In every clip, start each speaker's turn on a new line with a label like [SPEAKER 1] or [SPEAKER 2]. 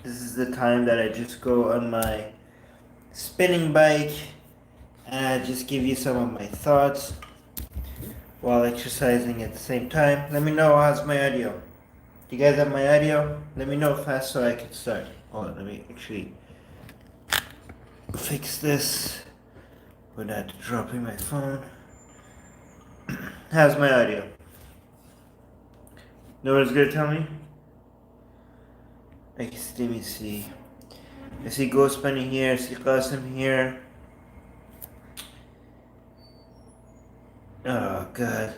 [SPEAKER 1] This is the time that I just go on my spinning bike and I just give you some of my thoughts while exercising at the same time. Let me know how's my audio. Do you guys have my audio? Let me know fast so I can start. Hold on, let me actually fix this without dropping my phone. How's my audio? No one's gonna tell me? Let me see. I see Ghost Bunny here, I see Qasim here. Oh god.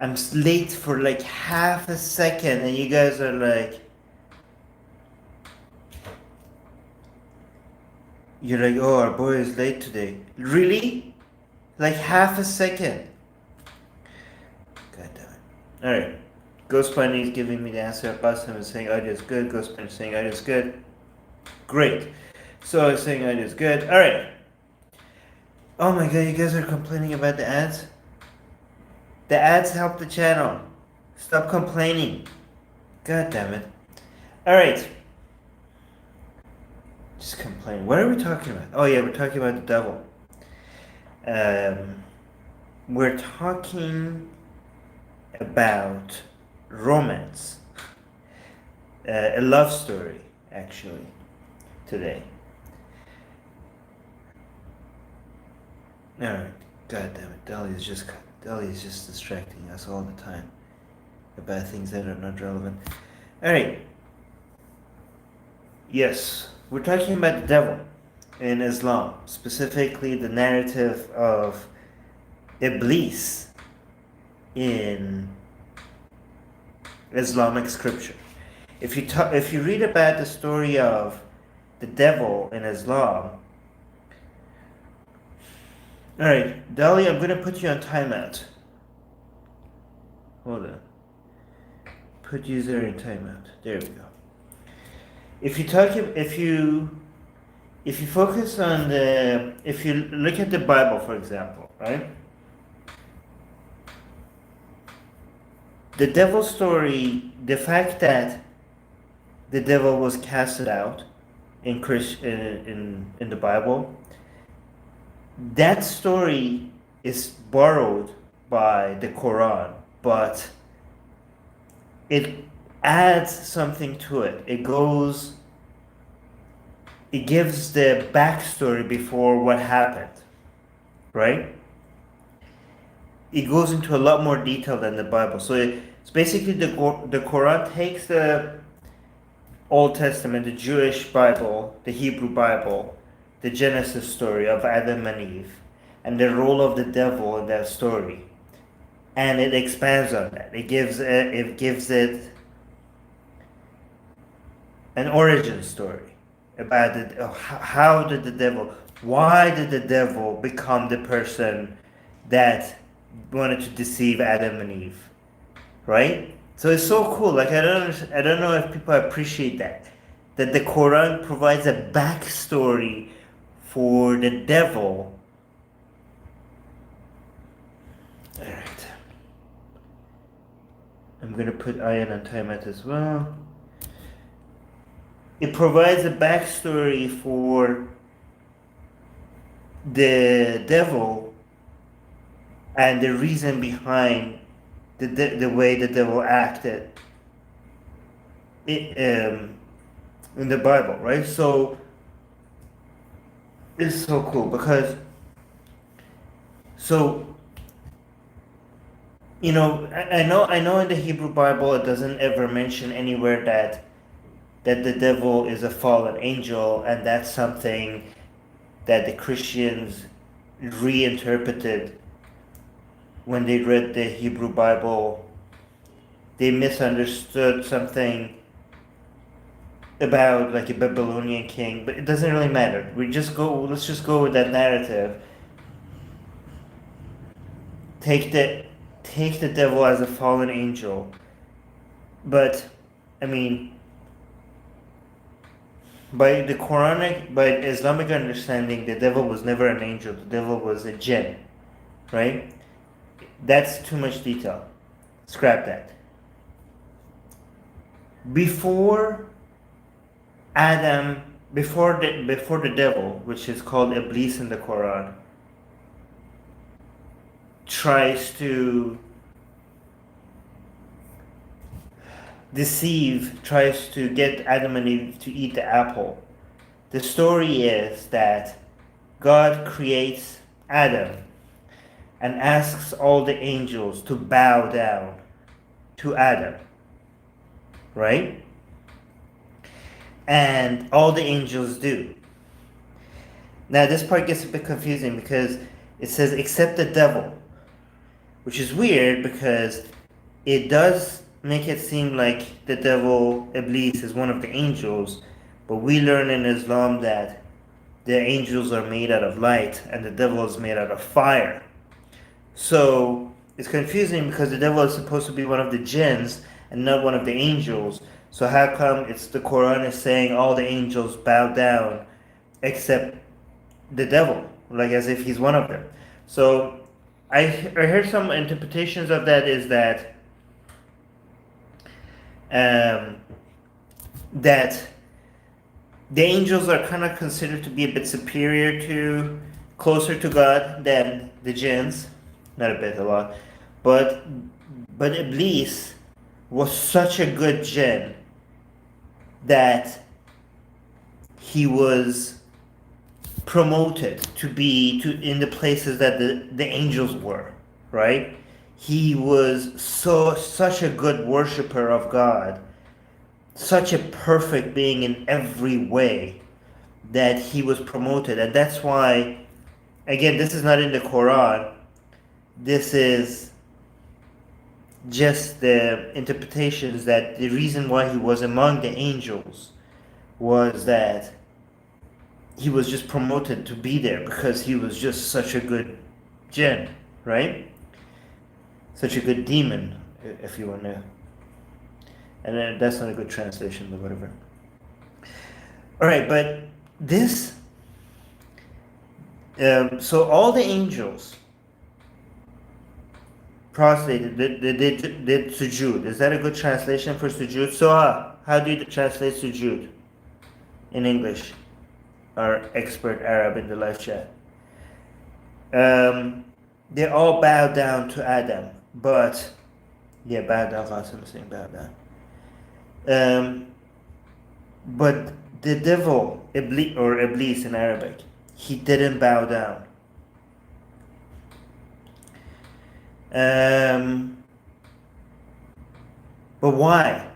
[SPEAKER 1] I'm late for like half a second and you guys are like, you're like, oh, our boy is late today. Really? Like half a second. God damn it. Alright. Ghost Bunny is giving me the answer. Qasim is saying audio is good. Ghost Bunny is saying audio is good. Great. So I was saying audio is good. Alright. Oh my god, you guys are complaining about the ads? The ads help the channel. Stop complaining. God damn it. Alright. Just complain. What are we talking about? Oh yeah, we're talking about the devil. We're talking about romance. A love story, actually, today. Alright. God damn it. Delhi is just distracting us all the time about things that are not relevant. Alright. Yes, we're talking about the devil in Islam, specifically the narrative of Iblis in Islamic scripture. If you read about the story of the devil in Islam, alright, Dali, I'm gonna put you on timeout. Hold on. Put user in timeout. There we go. If you focus on if you look at the Bible, for example, right? The devil story, the fact that the devil was casted out in the Bible, that story is borrowed by the Quran, but it adds something to it. It gives the backstory before what happened, right? It goes into a lot more detail than the Bible. So it's basically the Quran takes the Old Testament, the Jewish Bible, the Hebrew Bible, the Genesis story of Adam and Eve, and the role of the devil in that story, and it expands on that. It gives it an origin story about how did the devil, why did the devil become the person that wanted to deceive Adam and Eve, right? So it's so cool. Like I don't know if people appreciate that the Quran provides a backstory for the devil. All right, I'm gonna put Ayan on timeout as well. It provides a backstory for the devil and the reason behind the way the devil acted in the Bible, right? So it's so cool because I know in the Hebrew Bible it doesn't ever mention anywhere that the devil is a fallen angel, and that's something that the Christians reinterpreted when they read the Hebrew Bible. They misunderstood something about like a Babylonian king, but it doesn't really matter. Let's just go with that narrative. Take the devil as a fallen angel. But I mean, by Islamic understanding, the devil was never an angel. The devil was a jinn, right? That's too much detail. Scrap that. Before Adam, before the devil, which is called Iblis in the Quran, tries to tries to get Adam and Eve to eat the apple. The story is that God creates Adam and asks all the angels to bow down to Adam, right? And all the angels do. Now this part gets a bit confusing because it says except the devil, which is weird because it does make it seem like the devil, Iblis, is one of the angels, but we learn in Islam that the angels are made out of light and the devil is made out of fire. So it's confusing because the devil is supposed to be one of the jinns and not one of the angels. So how come it's the Quran is saying all the angels bow down except the devil, like as if he's one of them? So I heard some interpretations of that is that that the angels are kind of considered to be a bit superior to, closer to God than the jinns. Not a bit, a lot. But Iblis was such a good jinn that he was promoted to be in the places that the angels were, right? He was such a good worshiper of God, such a perfect being in every way, that he was promoted. And that's why, again, this is not in the Quran. This is just the interpretations that the reason why he was among the angels was that he was just promoted to be there because he was just such a good jinn, right? Such a good demon, if you want to. And then that's not a good translation, but whatever. All right, but this. So all the angels prostrated, did sujood. Is that a good translation for sujood? So how do you translate sujood in English? Our expert Arab in the live chat. They all bow down to Adam, but bow down. I'm saying bow down. But the devil, Iblis in Arabic, he didn't bow down. But why?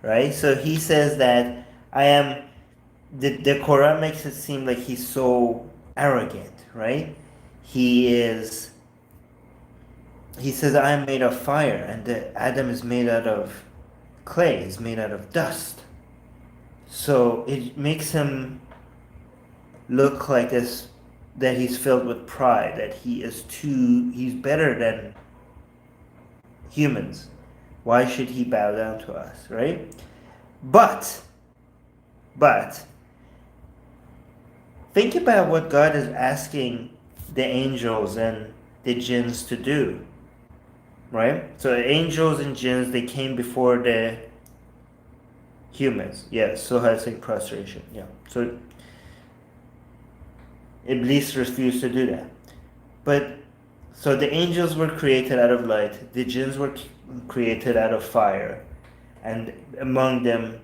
[SPEAKER 1] Right? So he says that I am. The Quran makes it seem like he's so arrogant, right? He says I am made of fire, and Adam is made out of clay, is made out of dust. So it makes him look like this, that he's filled with pride, that he's better than humans. Why should he bow down to us, right? But think about what God is asking the angels and the jinns to do, right? So angels and jinns, they came before the humans. Yes, so has a prostration. Yeah. So Iblis refused to do that. But so the angels were created out of light, the jinns were created out of fire, and among them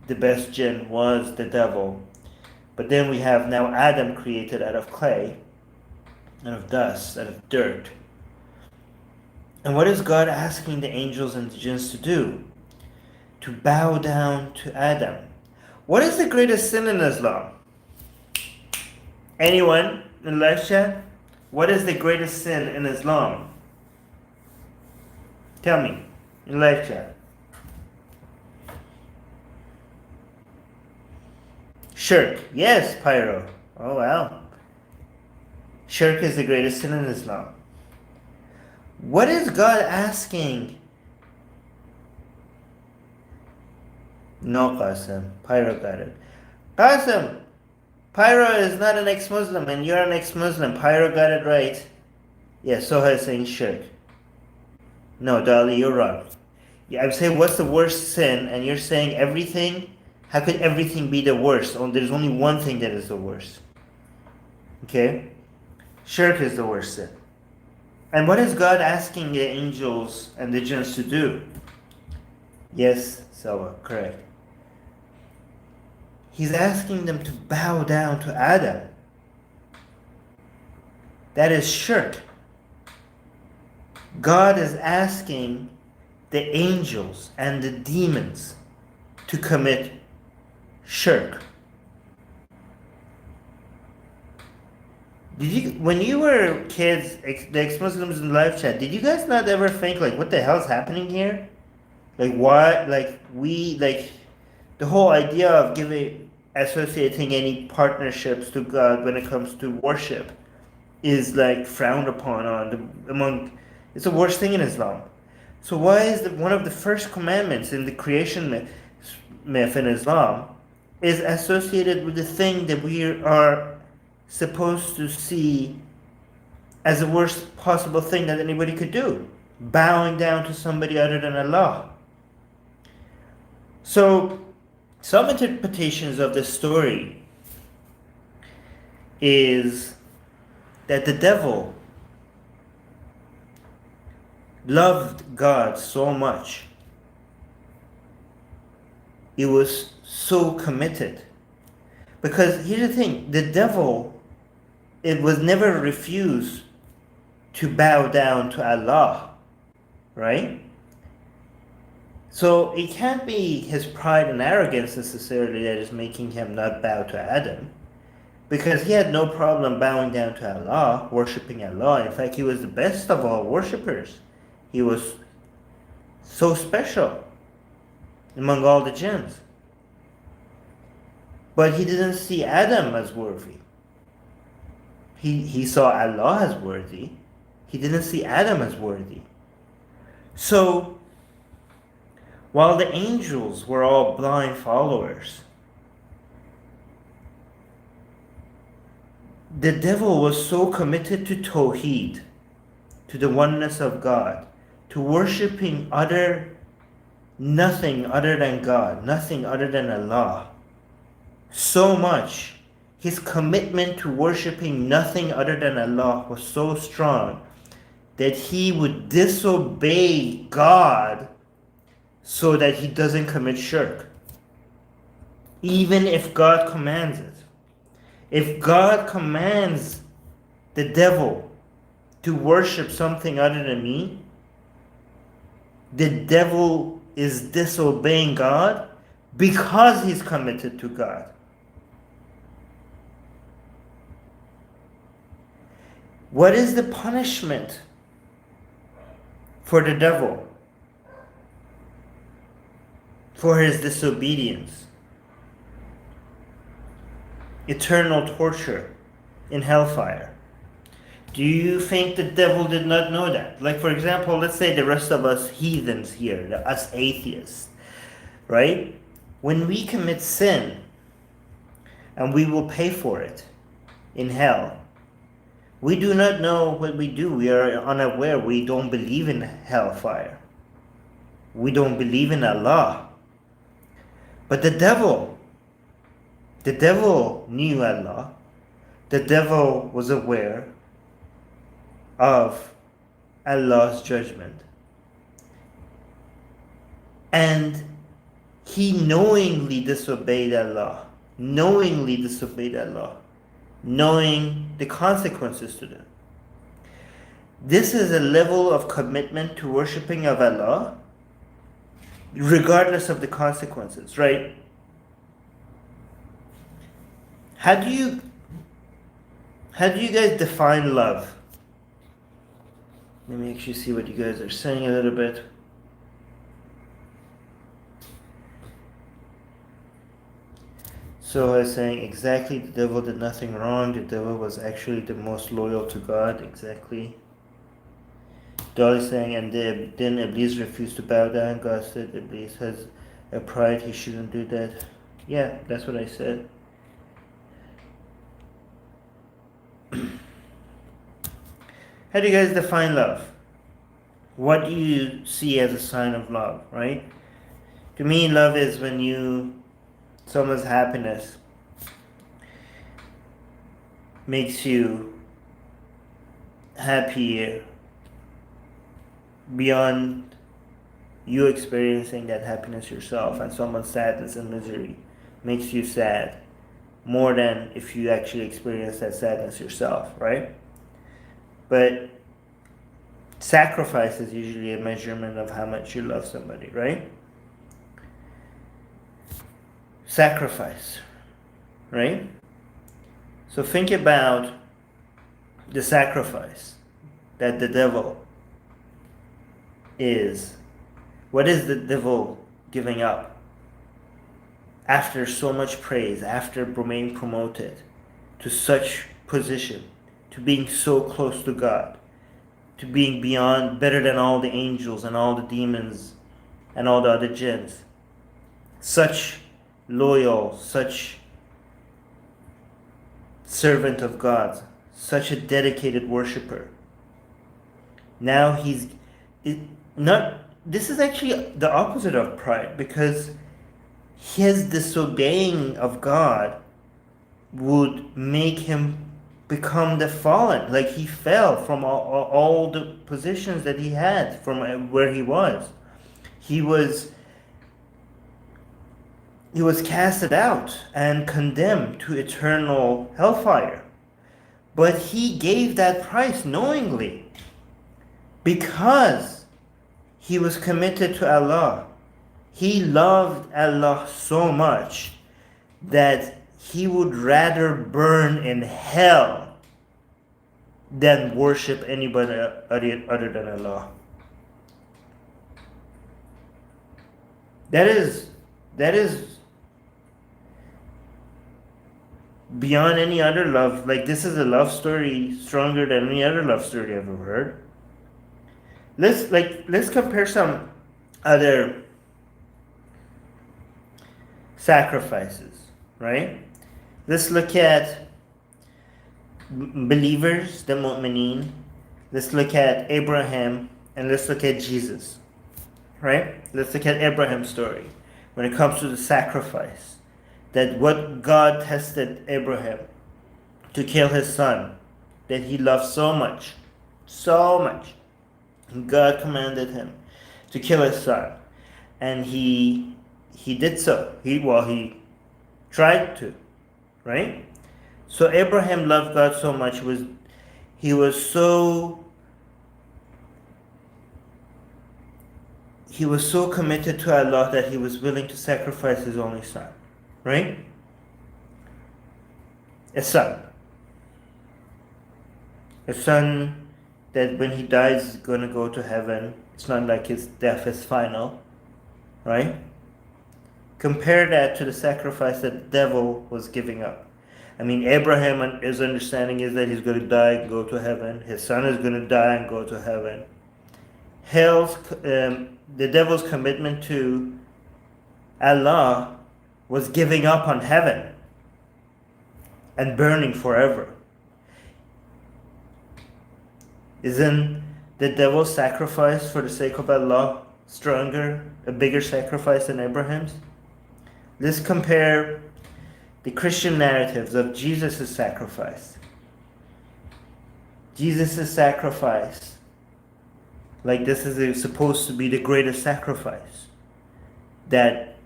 [SPEAKER 1] the best jinn was the devil. But then we have now Adam created out of clay, out of dust, out of dirt. And what is God asking the angels and the jinns to do? To bow down to Adam. What is the greatest sin in Islam? Anyone in live chat? What is the greatest sin in Islam? Tell me in live chat. Shirk. Yes, Pyro. Oh, wow. Shirk is the greatest sin in Islam. What is God asking? No, Qasim. Pyro got it. Qasim, Pyro is not an ex-Muslim and you're an ex-Muslim. Pyro got it right. Yeah, Soha is saying shirk. No, Dali, you're wrong. Yeah, I'm saying what's the worst sin and you're saying everything How could everything be the worst? Oh, there's only one thing that is the worst. Okay? Shirk is the worst sin. And what is God asking the angels and the jinns to do? Yes, Sawa, correct. He's asking them to bow down to Adam. That is shirk. God is asking the angels and the demons to commit shirk. Did you, when you were kids, the ex-Muslims in live chat, did you guys not ever think like, what the hell's happening here? Like why, like the whole idea of associating any partnerships to God when it comes to worship is like frowned upon it's the worst thing in Islam. So why is one of the first commandments in the creation myth in Islam is associated with the thing that we are supposed to see as the worst possible thing that anybody could do? Bowing down to somebody other than Allah. So some interpretations of this story is that the devil loved God so much, he was so committed. Because here's the thing, the devil, it was never refused to bow down to Allah, right? So it can't be his pride and arrogance necessarily that is making him not bow to Adam, because he had no problem bowing down to Allah, worshipping Allah. In fact, he was the best of all worshippers. He was so special among all the jinns. But he didn't see Adam as worthy. He saw Allah as worthy. He didn't see Adam as worthy. So, while the angels were all blind followers, the devil was so committed to Tawheed, to the oneness of God, to worshipping nothing other than God, nothing other than Allah, so much. His commitment to worshipping nothing other than Allah was so strong that he would disobey God so that he doesn't commit shirk, even if God commands it. If God commands the devil to worship something other than me, the devil is disobeying God because he's committed to God. What is the punishment for the devil for his disobedience? Eternal torture in hellfire. Do you think the devil did not know that? Like, for example, let's say the rest of us heathens here, us atheists, right? When we commit sin, and we will pay for it in hell, we do not know what we do. We are unaware. We don't believe in hellfire. We don't believe in Allah. But the devil knew Allah. The devil was aware of Allah's judgment. And he knowingly disobeyed Allah. Knowing the consequences to them. This is a level of commitment to worshipping of Allah, regardless of the consequences, right? How do you guys define love? Let me actually see what you guys are saying a little bit. So I was saying, exactly, the devil did nothing wrong. The devil was actually the most loyal to God, exactly. Dolly saying, and then Iblis refused to bow down. God said Iblis has a pride, he shouldn't do that. Yeah, that's what I said. How do you guys define love? What do you see as a sign of love, right? To me, love is when you someone's happiness makes you happier beyond you experiencing that happiness yourself, and someone's sadness and misery makes you sad more than if you actually experience that sadness yourself, right? But sacrifice is usually a measurement of how much you love somebody, right? Sacrifice, right? So think about the sacrifice that the devil is. What is the devil giving up? After so much praise, after being promoted to such position, to being so close to God, to being beyond, better than all the angels and all the demons and all the other jinns, such loyal, such servant of God, such a dedicated worshiper. Now he's not. This is actually the opposite of pride, because his disobeying of God would make him become the fallen. Like he fell from all the positions that he had from where he was. He was casted out and condemned to eternal hellfire. But he gave that price knowingly, because he was committed to Allah. He loved Allah so much that he would rather burn in hell than worship anybody other than Allah. That is beyond any other love. Like, this is a love story stronger than any other love story I've ever heard. Let's compare some other sacrifices, right? Let's look at believers, the mu'mineen. Let's look at Abraham, and let's look at Jesus, right? Let's look at Abraham's story when it comes to the sacrifice. That what God tested Abraham to kill his son, that he loved so much, so much. God commanded him to kill his son, and he did so. He tried to, right? So Abraham loved God so much. He was so committed to Allah that he was willing to sacrifice his only son, right? A son that when he dies is going to go to heaven. It's not like his death is final, right? Compare that to the sacrifice that the devil was giving up. I mean, Abraham, his understanding is that he's going to die and go to heaven. His son is going to die and go to heaven. The devil's commitment to Allah was giving up on heaven and burning forever. Isn't the devil's sacrifice for the sake of Allah stronger, a bigger sacrifice than Abraham's? Let's compare the Christian narratives of Jesus' sacrifice. Jesus' sacrifice, like this is supposed to be the greatest sacrifice that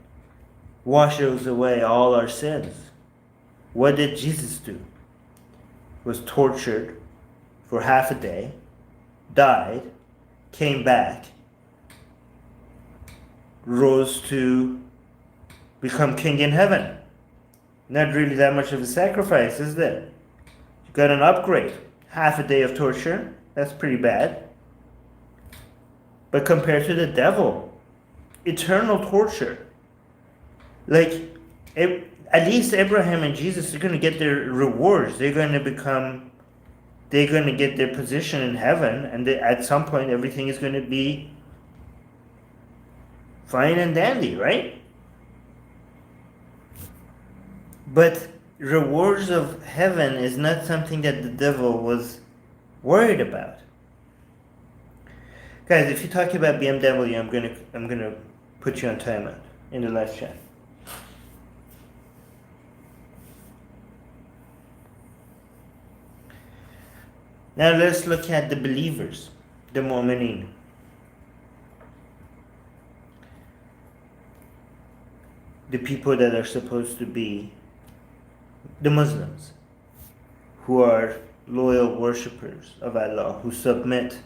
[SPEAKER 1] washes away all our sins. What did Jesus do? Was tortured for half a day, died, came back, rose to become king in heaven. Not really that much of a sacrifice, is there? You got an upgrade. Half a day of torture, that's pretty bad. But compared to the devil, eternal torture. Like, at least Abraham and Jesus are going to get their rewards. They're going to get their position in heaven, and at some point everything is going to be fine and dandy, right? But rewards of heaven is not something that the devil was worried about. Guys, if you talk about BMW, I'm gonna put you on timeout in the live chat. Now let's look at the believers, the mu'mineen. The people that are supposed to be the Muslims, who are loyal worshippers of Allah, who submit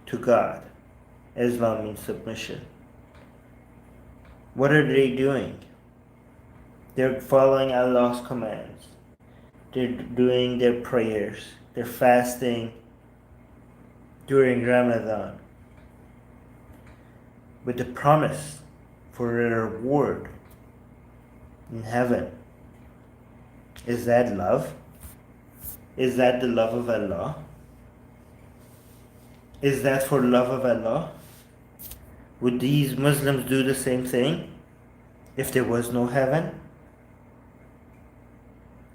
[SPEAKER 1] to God. Islam means submission. What are they doing? They're following Allah's commands. They're doing their prayers. They're fasting during Ramadan with the promise for a reward in heaven. Is that love? Is that the love of Allah? Is that for love of Allah? Would these Muslims do the same thing if there was no heaven?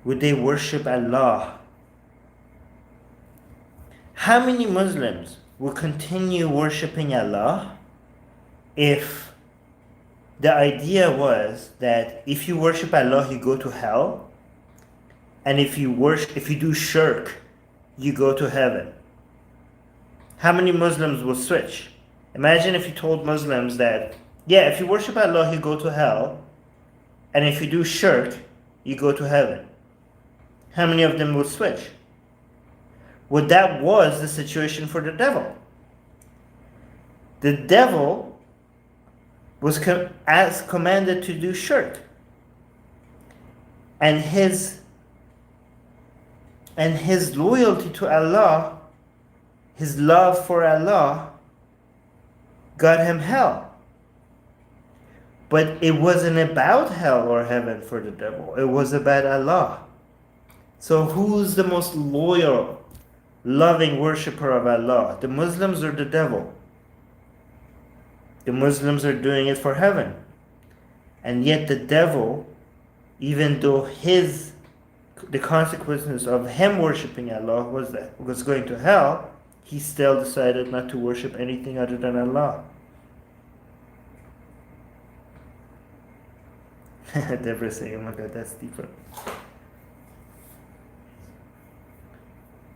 [SPEAKER 1] Would they worship Allah? How many Muslims will continue worshipping Allah if the idea was that if you worship Allah, you go to hell, and if you do shirk, you go to heaven? How many Muslims will switch? Imagine if you told Muslims that, yeah, if you worship Allah, you go to hell, and if you do shirk, you go to heaven. How many of them will switch? Well, that was the situation for the devil. The devil was commanded to do shirk. And his loyalty to Allah, his love for Allah, got him hell. But it wasn't about hell or heaven for the devil. It was about Allah. So who's the most loyal, loving worshipper of Allah? The Muslims or the devil? The Muslims are doing it for heaven. And yet the devil, even though the consequences of him worshipping Allah was going to hell, he still decided not to worship anything other than Allah. Deborah saying, oh my God, that's deeper.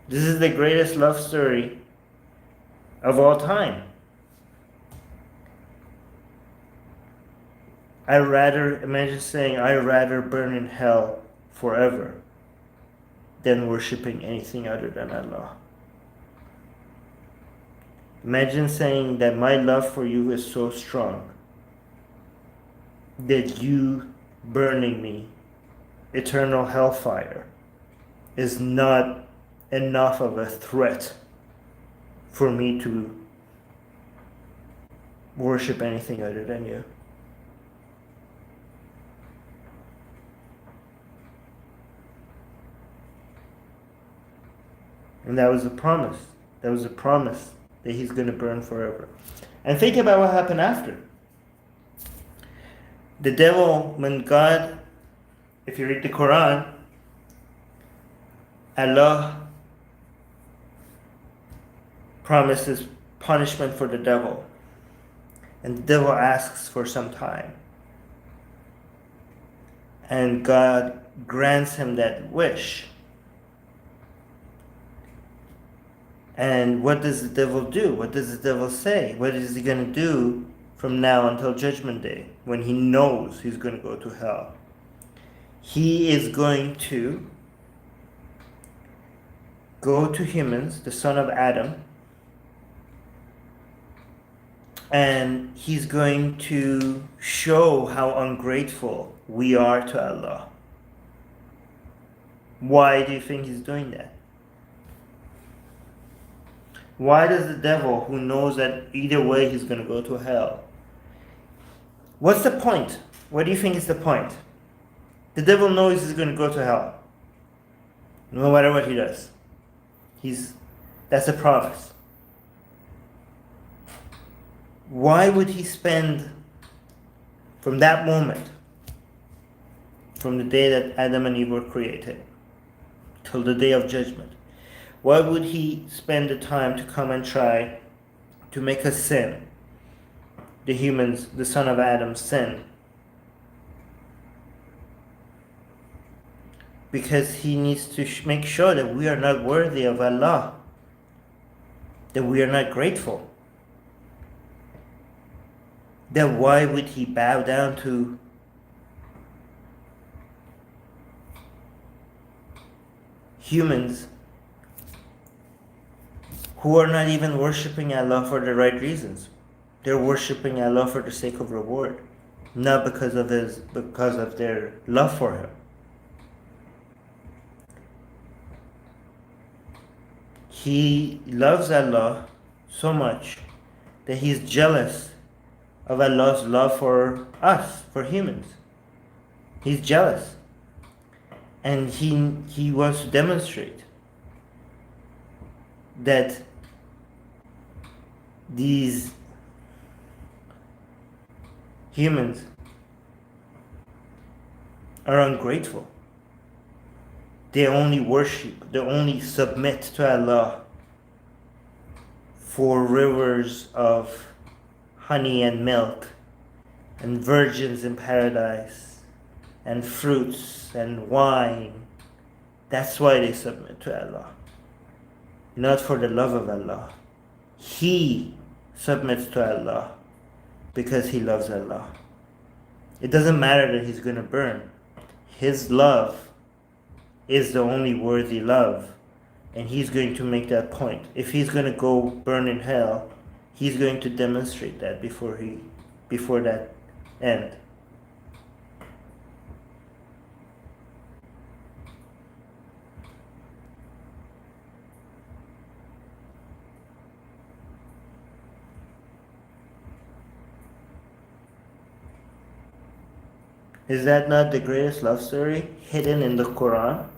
[SPEAKER 1] This is the greatest love story of all time. Imagine saying, I'd rather burn in hell forever than worshipping anything other than Allah. Imagine saying that my love for you is so strong that you burning me, eternal hellfire, is not enough of a threat for me to worship anything other than you. And that was a promise. That was a promise that he's going to burn forever. And think about what happened after. The devil, when God, if you read the Quran, Allah promises punishment for the devil. And the devil asks for some time. And God grants him that wish. And what does the devil do? What does the devil say? What is he going to do from now until Judgment Day, when he knows he's going to go to hell? He is going to go to humans, the son of Adam, and he's going to show how ungrateful we are to Allah. Why do you think he's doing that? Why does the devil, who knows that either way he's going to go to hell, what's the point? What do you think is the point? The devil knows he's going to go to hell, no matter what he does. That's a promise. Why would he spend from that moment, from the day that Adam and Eve were created, till the day of judgment, why would he spend the time to come and try to make us sin? The humans, the son of Adam, sin. Because he needs to make sure that we are not worthy of Allah. that we are not grateful. Then why would he bow down to humans who are not even worshipping Allah for the right reasons? They're worshipping Allah for the sake of reward, not because of their love for Him. He loves Allah so much that he's jealous of Allah's love for us, for humans. He's jealous. And he wants to demonstrate that these humans are ungrateful. They only worship, they only submit to Allah for rivers of honey and milk, and virgins in paradise, and fruits and wine. That's why they submit to Allah. Not for the love of Allah. He submits to Allah because he loves Allah. It doesn't matter that he's going to burn. His love is the only worthy love. And he's going to make that point. If he's going to go burn in hell, he's going to demonstrate that before that end. Is that not the greatest love story hidden in the Quran?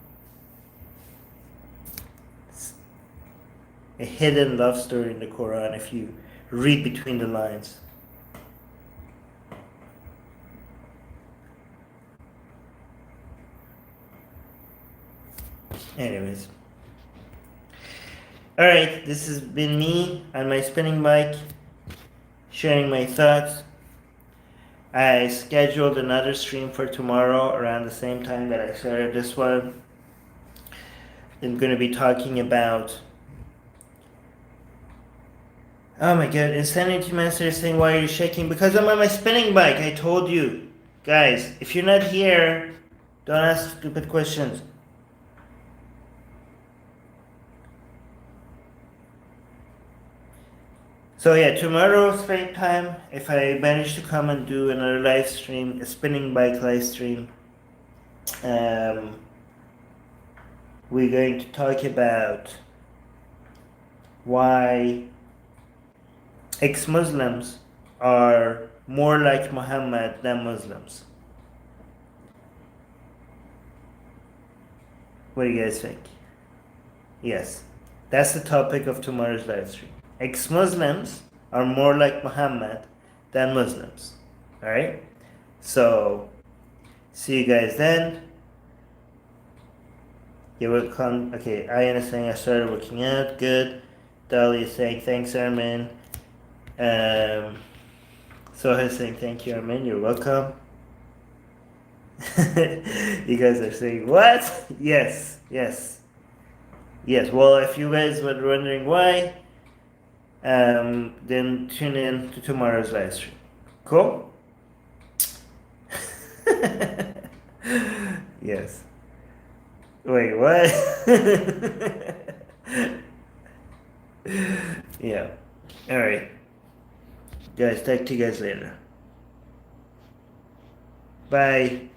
[SPEAKER 1] A hidden love story in the Quran if you read between the lines. Anyways. Alright, this has been me on my spinning bike, sharing my thoughts. I scheduled another stream for tomorrow around the same time that I started this one. I'm going to be talking about... Oh my god, Insanity Master is saying, why are you shaking? Because I'm on my spinning bike, I told you. Guys, if you're not here, don't ask stupid questions. So yeah, tomorrow, same time, if I manage to come and do another live stream, a spinning bike live stream, we're going to talk about why ex-Muslims are more like Muhammad than Muslims. What do you guys think? Yes, that's the topic of tomorrow's live stream. Ex-Muslims are more like Muhammad than Muslims. Alright? So, see you guys then. You're welcome. Okay, Ayan is saying I started working out. Good. Dolly is saying thanks, Armin. Soha is saying thank you, Armin. You're welcome. You guys are saying what? Yes. Well, if you guys were wondering why, then tune in to tomorrow's live stream. Cool? Yes. Wait, what? Yeah. Alright. Guys, talk to you guys later. Bye.